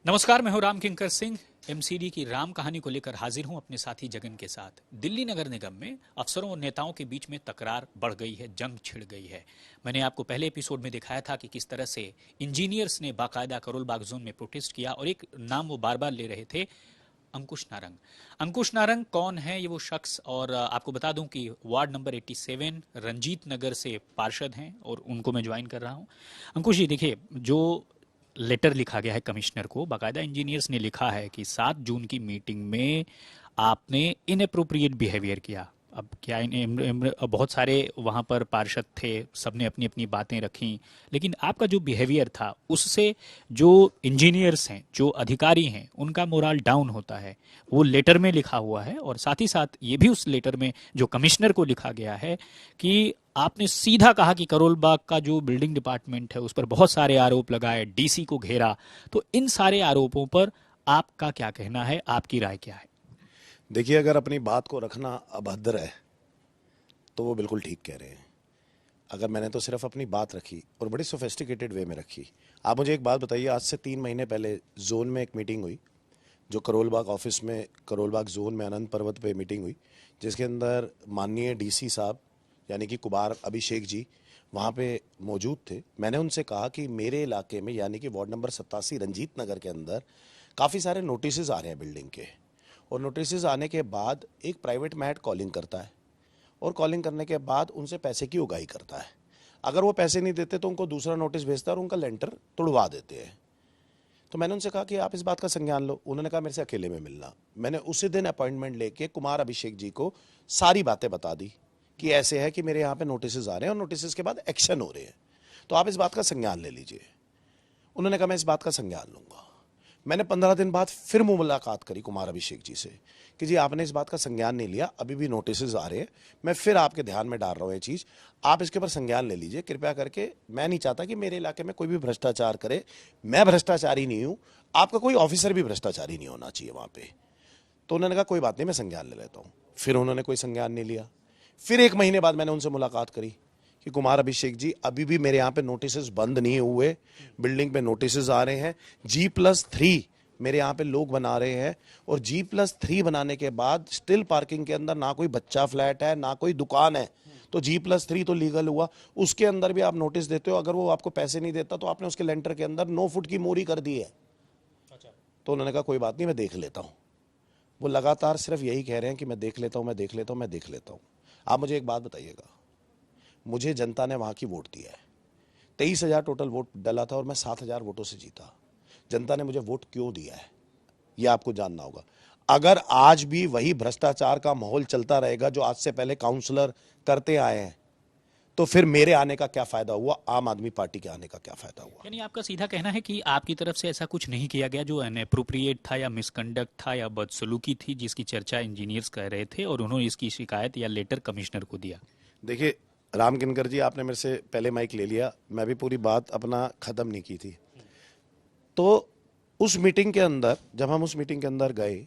नमस्कार, मैं हूं राम किंकर सिंह। एमसीडी की राम कहानी को लेकर हाजिर हूं अपने साथी जगन के साथ। दिल्ली नगर निगम में अफसरों और नेताओं के बीच में तकरार बढ़ गई है, जंग छिड़ गई है। मैंने आपको पहले एपिसोड में दिखाया था कि किस तरह से इंजीनियर्स ने बाकायदा करोल बाग जोन में प्रोटेस्ट किया और एक नाम वो बार बार ले रहे थे, अंकुश नारंग। अंकुश नारंग कौन है ये वो शख्स? और आपको बता दूं कि वार्ड नंबर 87 रंजीत नगर से पार्षद हैं और उनको मैं ज्वाइन कर रहा हूं। अंकुश जी, देखिए, जो लेटर लिखा गया है कमिश्नर को, बाकायदा इंजीनियर्स ने लिखा है कि 7 जून की मीटिंग में आपने इनअप्रोप्रिएट बिहेवियर किया। अब क्या बहुत सारे वहाँ पर पार्षद थे, सबने अपनी अपनी बातें रखी, लेकिन आपका जो बिहेवियर था उससे जो इंजीनियर्स हैं, जो अधिकारी हैं, उनका मोराल डाउन होता है। वो लेटर में लिखा हुआ है और साथ ही साथ ये भी उस लेटर में जो कमिश्नर को लिखा गया है कि आपने सीधा कहा कि करोल बाग का जो बिल्डिंग डिपार्टमेंट है उस पर बहुत सारे आरोप लगाए, डीसी को घेरा। तो इन सारे आरोपों पर आपका क्या कहना है, आपकी राय क्या है? देखिए, अगर अपनी बात को रखना अभद्र है तो वो बिल्कुल ठीक कह रहे हैं। अगर मैंने तो सिर्फ अपनी बात रखी और बड़ी सोफिस्टिकेटेड वे में रखी। आप मुझे एक बात बताइए, आज से 3 महीने पहले जोन में एक मीटिंग हुई, जो करोल बाग ऑफिस में, करोल बाग जोन में अनंत पर्वत पे मीटिंग हुई, जिसके अंदर माननीय डीसी साहब यानी कि कुमार अभिषेक जी वहाँ पे मौजूद थे। मैंने उनसे कहा कि मेरे इलाके में यानी कि वार्ड नंबर 87 रंजीत नगर के अंदर काफ़ी सारे नोटिस आ रहे हैं बिल्डिंग के, और नोटिस आने के बाद एक प्राइवेट मैट कॉलिंग करता है और कॉलिंग करने के बाद उनसे पैसे की उगाही करता है। अगर वो पैसे नहीं देते तो उनको दूसरा नोटिस भेजता है और उनका लेंटर तुड़वा देते हैं। तो मैंने उनसे कहा कि आप इस बात का संज्ञान लो। उन्होंने कहा मेरे से अकेले में मिलना। मैंने उसी दिन अपॉइंटमेंट लेके कुमार अभिषेक जी को सारी बातें बता दी कि ऐसे है कि मेरे यहाँ पे नोटिस आ रहे हैं और नोटिस के बाद एक्शन हो रहे हैं, तो आप इस बात का संज्ञान ले लीजिए। उन्होंने कहा मैं इस बात का संज्ञान लूंगा। मैंने 15 दिन बाद फिर मुलाकात करी कुमार अभिषेक जी से कि जी आपने इस बात का संज्ञान नहीं लिया, अभी भी नोटिस आ रहे हैं, मैं फिर आपके ध्यान में डाल रहा हूँ ये चीज़, आप इसके ऊपर संज्ञान ले लीजिए कृपया करके। मैं नहीं चाहता कि मेरे इलाके में कोई भी भ्रष्टाचार करे। मैं भ्रष्टाचारी नहीं हूँ, आपका कोई ऑफिसर भी भ्रष्टाचारी नहीं होना चाहिए वहाँ पे। तो उन्होंने कहा कोई बात नहीं, मैं संज्ञान ले लेता हूँ। फिर उन्होंने कोई संज्ञान नहीं लिया। फिर 1 महीने बाद मैंने उनसे मुलाकात करी कि कुमार अभिषेक जी अभी भी मेरे यहाँ पे नोटिस बंद नहीं हुए, बिल्डिंग पे नोटिस आ रहे हैं, G+3 मेरे यहाँ पे लोग बना रहे हैं, और G+3 बनाने के बाद स्टिल पार्किंग के अंदर ना कोई बच्चा फ्लैट है ना कोई दुकान है, तो G+3 तो लीगल हुआ। उसके अंदर भी आप नोटिस देते हो, अगर वो आपको पैसे नहीं देता तो आपने उसके लेंटर के अंदर 9 फुट की मोरी कर दी है। अच्छा। तो उन्होंने कहा कोई बात नहीं, मैं देख लेता हूँ। वो लगातार सिर्फ यही कह रहे हैं कि मैं देख लेता हूँ, मैं देख लेता हूँ, मैं देख लेता हूँ। आप मुझे एक बात बताइएगा, मुझे जनता ने वहाँ की वोट दिया है, 23,000 टोटल वोट डाला था और मैं 7,000 वोटों से जीता। जनता ने मुझे वोट क्यों दिया है ये आपको जानना होगा। अगर आज भी वही भ्रष्टाचार का माहौल चलता रहेगा जो आज से पहले काउंसलर करते आए हैं, तो फिर मेरे आने का क्या फायदा हुआ, आम आदमी पार्टी के आने का क्या फायदा हुआ। यानी आपका सीधा कहना है कि आपकी तरफ से ऐसा कुछ नहीं किया गया जो अनएप्रोप्रिएट था या मिसकंडक्ट था या बदसलूकी थी, जिसकी चर्चा इंजीनियर्स कर रहे थे और उन्होंने इसकी शिकायत या लेटर कमिश्नर को दिया? देखिए राम किनकर जी, आपने मेरे से पहले माइक ले लिया, मैं भी पूरी बात अपना खत्म नहीं की थी। तो उस मीटिंग के अंदर, जब हम उस मीटिंग के अंदर गए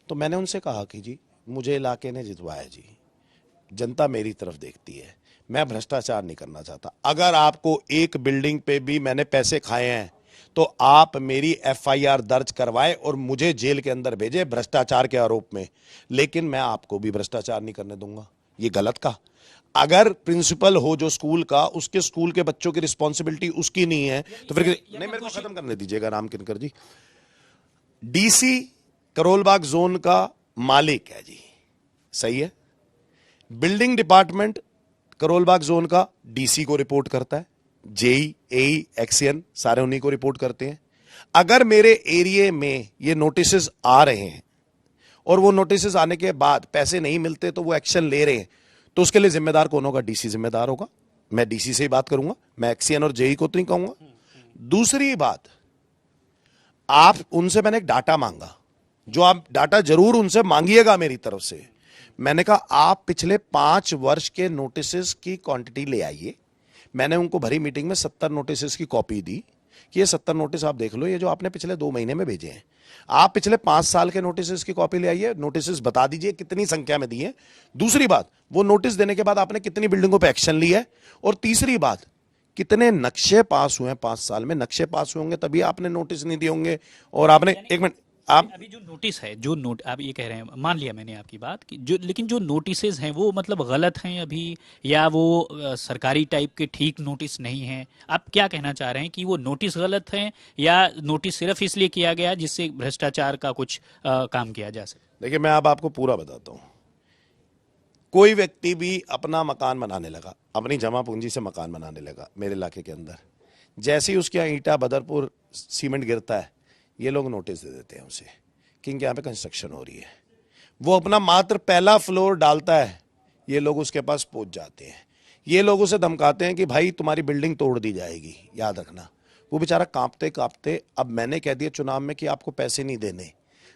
तो मैंने उनसे कहा कि जी मुझे इलाके ने जितवाया जी, जनता मेरी तरफ देखती है, मैं भ्रष्टाचार नहीं करना चाहता। अगर आपको एक बिल्डिंग पे भी मैंने पैसे खाए हैं तो आप मेरी FIR दर्ज करवाएं और मुझे जेल के अंदर भेजे भ्रष्टाचार के आरोप में, लेकिन मैं आपको भी भ्रष्टाचार नहीं करने दूंगा। ये गलत का। अगर प्रिंसिपल हो जो स्कूल का, उसके स्कूल के बच्चों की रिस्पॉन्सिबिलिटी उसकी नहीं है तो फिर नहीं, मेरे को खत्म करने दीजिएगा राम किनकर जी। डीसी करोल बाग जोन का मालिक है जी, सही है। Building department Karol Bagh zone का डीसी को रिपोर्ट करता है, जेई, एई, एक्सीएन सारे उन्हीं को रिपोर्ट करते हैं। अगर मेरे एरिया में ये नोटिस आ रहे हैं और वो नोटिस आने के बाद पैसे नहीं मिलते तो वो एक्शन ले रहे हैं, तो उसके लिए जिम्मेदार कौन होगा? डीसी जिम्मेदार होगा। मैं डीसी से ही बात करूंगा, मैं एक्सीएन और जेई को तो नहीं कहूंगा। दूसरी बात, आप उनसे मैंने एक डाटा मांगा, जो आप डाटा जरूर उनसे मांगिएगा मेरी तरफ से। मैंने कहा आप पिछले 5 वर्ष के नोटिस की क्वांटिटी ले आइए। मैंने उनको भरी मीटिंग में 70 नोटिस की कॉपी दी कि ये 70 नोटिस आप देख लो, ये जो आपने पिछले 2 महीने में भेजे हैं। आप पिछले 5 साल के नोटिस की कॉपी ले आइए, नोटिस बता दीजिए कितनी संख्या में दिए। दूसरी बात, वो नोटिस देने के बाद आपने कितनी बिल्डिंगों पे एक्शन लिया है। और तीसरी बात, कितने नक्शे पास हुए हैं 5 साल में? नक्शे पास हुए होंगे तभी आपने नोटिस नहीं दिए होंगे। और आपने, एक मिनट, आप अभी जो नोटिस है, जो नोट आप ये कह रहे हैं, मान लिया मैंने आपकी बात कि जो, लेकिन जो नोटिसेज हैं वो मतलब गलत हैं अभी, या वो सरकारी टाइप के ठीक नोटिस नहीं हैं? आप क्या कहना चाह रहे हैं कि वो नोटिस गलत हैं, या नोटिस सिर्फ इसलिए किया गया जिससे भ्रष्टाचार का कुछ काम किया जा सके? देखिए, मैं अब आपको पूरा बताता हूँ। कोई व्यक्ति भी अपना मकान बनाने लगा, अपनी जमा पूंजी से मकान बनाने लगा मेरे इलाके के अंदर, जैसे ही उसके यहाँ ईंटा, बदरपुर, सीमेंट गिरता है, ये लोग नोटिस दे देते हैं उसे कि इनके यहाँ पे कंस्ट्रक्शन हो रही है। वो अपना मात्र पहला फ्लोर डालता है, ये लोग उसके पास पहुंच जाते हैं। ये लोग उसे धमकाते हैं कि भाई तुम्हारी बिल्डिंग तोड़ दी जाएगी, याद रखना। वो बेचारा कांपते कांपते, अब मैंने कह दिया चुनाव में कि आपको पैसे नहीं देने,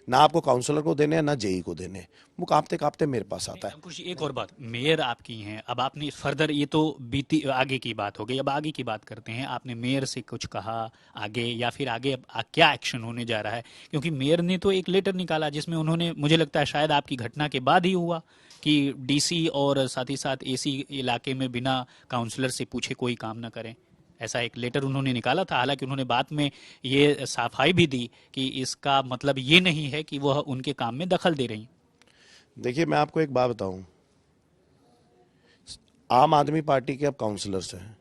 ना आपको काउंसलर को देने, ना जेई को देने। वो कांपते कांपते मेरे पास आता है। अंकुश, एक और बात, मेयर आपकी हैं, अब आपने फर्दर, ये तो बीती आगे की बात हो गई, अब आगे की बात करते हैं। आपने मेयर से कुछ कहा आगे, या फिर आगे अब क्या एक्शन होने जा रहा है? क्योंकि मेयर ने तो एक लेटर निकाला जिसमें उन्होंने, मुझे लगता है शायद आपकी घटना के बाद ही हुआ, कि डीसी और साथ ही साथ एसी इलाके में बिना काउंसलर से पूछे कोई काम ना करें, ऐसा एक लेटर उन्होंने निकाला था। हालांकि उन्होंने बाद में ये सफाई भी दी कि इसका मतलब ये नहीं है कि वह उनके काम में दखल दे रही। देखिए, मैं आपको एक बात बताऊं, आम आदमी पार्टी के अब काउंसलर्स हैं।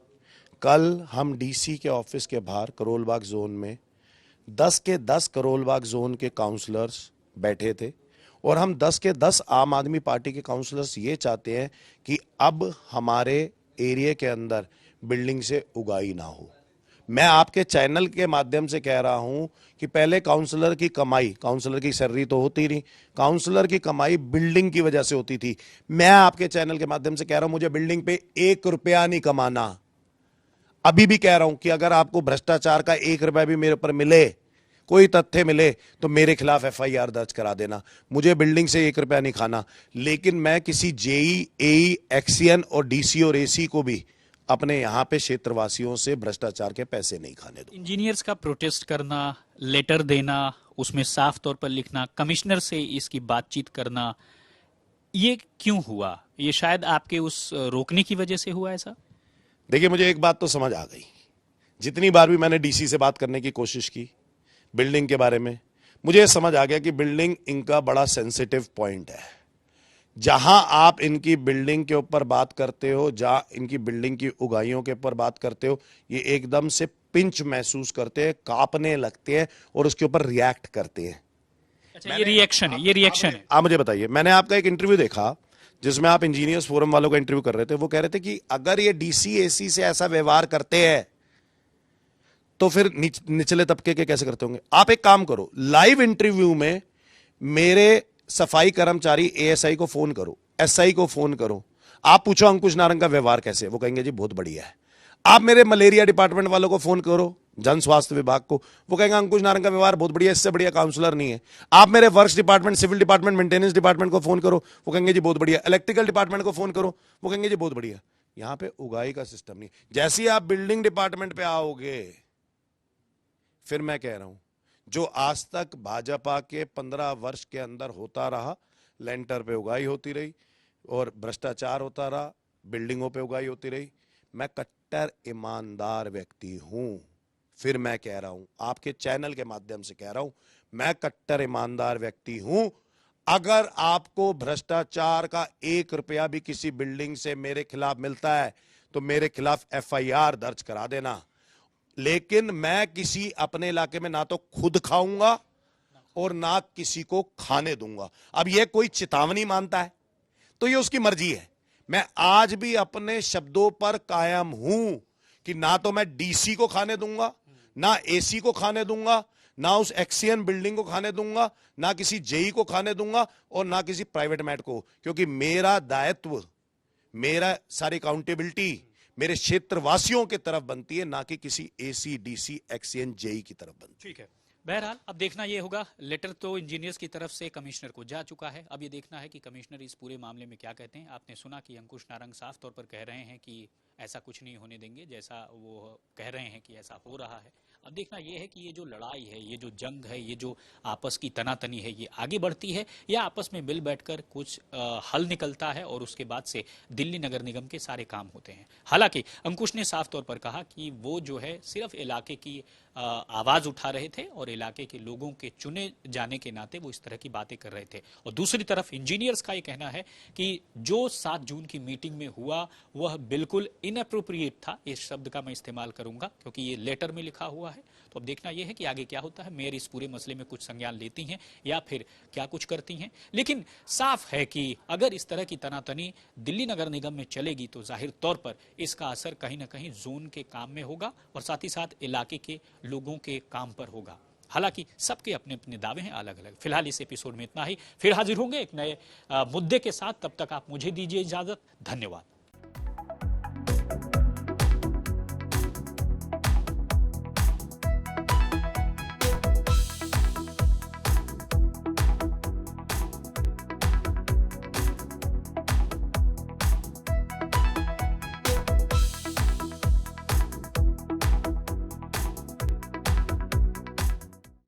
कल हम डीसी के ऑफिस के बाहर करोल बाग जोन में 10 के 10 करोल बाग जोन के काउंसलर्स बैठे थे, और हम 10 के 10 आम आदमी पार्टी के काउंसलर्स ये चाहते हैं कि अब हमारे एरिया के अंदर बिल्डिंग से उगाही ना हो। मैं आपके चैनल के माध्यम से कह रहा हूं कि पहले काउंसलर की कमाई, काउंसलर की सैलरी तो होती नहीं, काउंसलर की कमाई बिल्डिंग की वजह से होती थी। मैं आपके चैनल के माध्यम से कह रहा हूं, मुझे बिल्डिंग पे 1 रुपया नहीं कमाना। अभी भी कह रहा हूं कि अगर आपको भ्रष्टाचार का 1 रुपया भी मेरे ऊपर मिले, कोई तथ्य मिले, तो मेरे खिलाफ एफआईआर दर्ज करा देना। मुझे बिल्डिंग से 1 रुपया नहीं खाना। लेकिन मैं किसी जेई, एई, एक्सीएन और डीसी और एसी को भी अपने यहां पे क्षेत्रवासियों से भ्रष्टाचार के पैसे नहीं खाने दूं। इंजीनियर्स का प्रोटेस्ट करना, लेटर देना, उसमें साफ तौर पर लिखना, कमिश्नर से इसकी बातचीत करना, ये क्यों हुआ? ये शायद आपके उस रोकने की वजह से हुआ ऐसा? देखिए, मुझे एक बात तो समझ आ गई। जितनी बार भी मैंने डीसी से बात करने की कोशिश की बिल्डिंग के बारे में, मुझे समझ आ गया कि बिल्डिंग इनका बड़ा सेंसिटिव पॉइंट है। जहां आप इनकी बिल्डिंग के ऊपर बात करते हो, जहां इनकी बिल्डिंग की उगाहियों के ऊपर बात करते हो, ये एकदम से पिंच महसूस करते हैं, कांपने लगते हैं और उसके ऊपर रिएक्ट करते हैं। अच्छा, ये रिएक्शन है, ये रिएक्शन है। आप मुझे बताइए, मैंने आपका एक इंटरव्यू देखा जिसमें आप इंजीनियर्स फोरम वालों का इंटरव्यू कर रहे थे। वो कह रहे थे कि अगर ये डीसी एसी से ऐसा व्यवहार करते हैं तो फिर निचले तबके के कैसे करते होंगे। आप एक काम करो, लाइव इंटरव्यू में मेरे सफाई कर्मचारी एएसआई को फोन करो, एसआई को फोन करो, आप पूछो अंकुश नारंग का व्यवहार कैसे है, वो कहेंगे जी बहुत बढ़िया है। आप मेरे मलेरिया डिपार्टमेंट वालों को फोन करो, जन स्वास्थ्य विभाग को, वो कहेंगे अंकुश नारंग का व्यवहार बहुत बढ़िया, इससे बढ़िया काउंसलर नहीं है। आप मेरे works department, civil department, maintenance department को फोन करो, वो कहेंगे जी बहुत बढ़िया। इलेक्ट्रिकल डिपार्टमेंट को फोन करो, वो कहेंगे जी बहुत बढ़िया। यहां पे उगाही का सिस्टम नहीं। जैसे ही आप बिल्डिंग डिपार्टमेंट पे आओगे, फिर मैं कह रहा हूं, जो आज तक भाजपा के 15 वर्ष के अंदर होता रहा, लेंटर पे उगाही होती रही और भ्रष्टाचार होता रहा, बिल्डिंगों पे उगाही होती रही। मैं कट्टर ईमानदार व्यक्ति हूं। फिर मैं कह रहा हूं, आपके चैनल के माध्यम से कह रहा हूं, मैं कट्टर ईमानदार व्यक्ति हूं। अगर आपको भ्रष्टाचार का 1 रुपया भी किसी बिल्डिंग से मेरे खिलाफ मिलता है तो मेरे खिलाफ एफआईआर दर्ज करा देना। लेकिन मैं किसी अपने इलाके में ना तो खुद खाऊंगा और ना किसी को खाने दूंगा। अब यह कोई चेतावनी मानता है तो यह उसकी मर्जी है। मैं आज भी अपने शब्दों पर कायम हूं कि ना तो मैं डीसी को खाने दूंगा, ना एसी को खाने दूंगा, ना उस एक्सीएन बिल्डिंग को खाने दूंगा, ना किसी जेई को खाने दूंगा और ना किसी प्राइवेट मैट को। क्योंकि मेरा दायित्व, मेरा सारी अकाउंटेबिलिटी मेरे क्षेत्रवासियों की तरफ बनती है, ना कि किसी एसी, डीसी, एक्सीएन, जेई की तरफ बनती है। ठीक है, बहरहाल अब देखना ये होगा। लेटर तो इंजीनियर्स की तरफ से कमिश्नर को जा चुका है, अब ये देखना है कि कमिश्नर इस पूरे मामले में क्या कहते हैं। आपने सुना कि अंकुश नारंग साफ तौर पर कह रहे हैं कि ऐसा कुछ नहीं होने देंगे, जैसा वो कह रहे हैं कि ऐसा हो रहा है। अब देखना यह है कि ये जो लड़ाई है, ये जो जंग है, ये जो आपस की तनातनी है, ये आगे बढ़ती है या आपस में मिल बैठकर कुछ हल निकलता है और उसके बाद से दिल्ली नगर निगम के सारे काम होते हैं। हालांकि अंकुश ने साफ तौर पर कहा कि वो जो है सिर्फ इलाके की आवाज उठा रहे थे और इलाके के लोगों के चुने जाने के नाते वो इस तरह की बातें कर रहे थे। और दूसरी तरफ इंजीनियर्स का ये कहना है कि जो 7 जून की मीटिंग में हुआ वह बिल्कुल इनअप्रोप्रिएट था, इस शब्द का मैं इस्तेमाल करूंगा क्योंकि ये लेटर में लिखा हुआ है। तो अब देखना यह है कि आगे क्या होता है। मेयर इस पूरे मसले में कुछ संज्ञान लेती हैं या फिर क्या कुछ करती हैं। लेकिन साफ है कि अगर इस तरह की तनातनी दिल्ली नगर निगम में चलेगी तो जाहिर तौर पर इसका असर कहीं ना कहीं जोन के काम में होगा और साथ ही साथ इलाके के लोगों के काम पर होगा। हालांकि सबके अपने अपने दावे हैं अलग अलग। फिलहाल इस एपिसोड में इतना ही, फिर हाजिर होंगे एक नए मुद्दे के साथ। तब तक आप मुझे दीजिए इजाजत। धन्यवाद।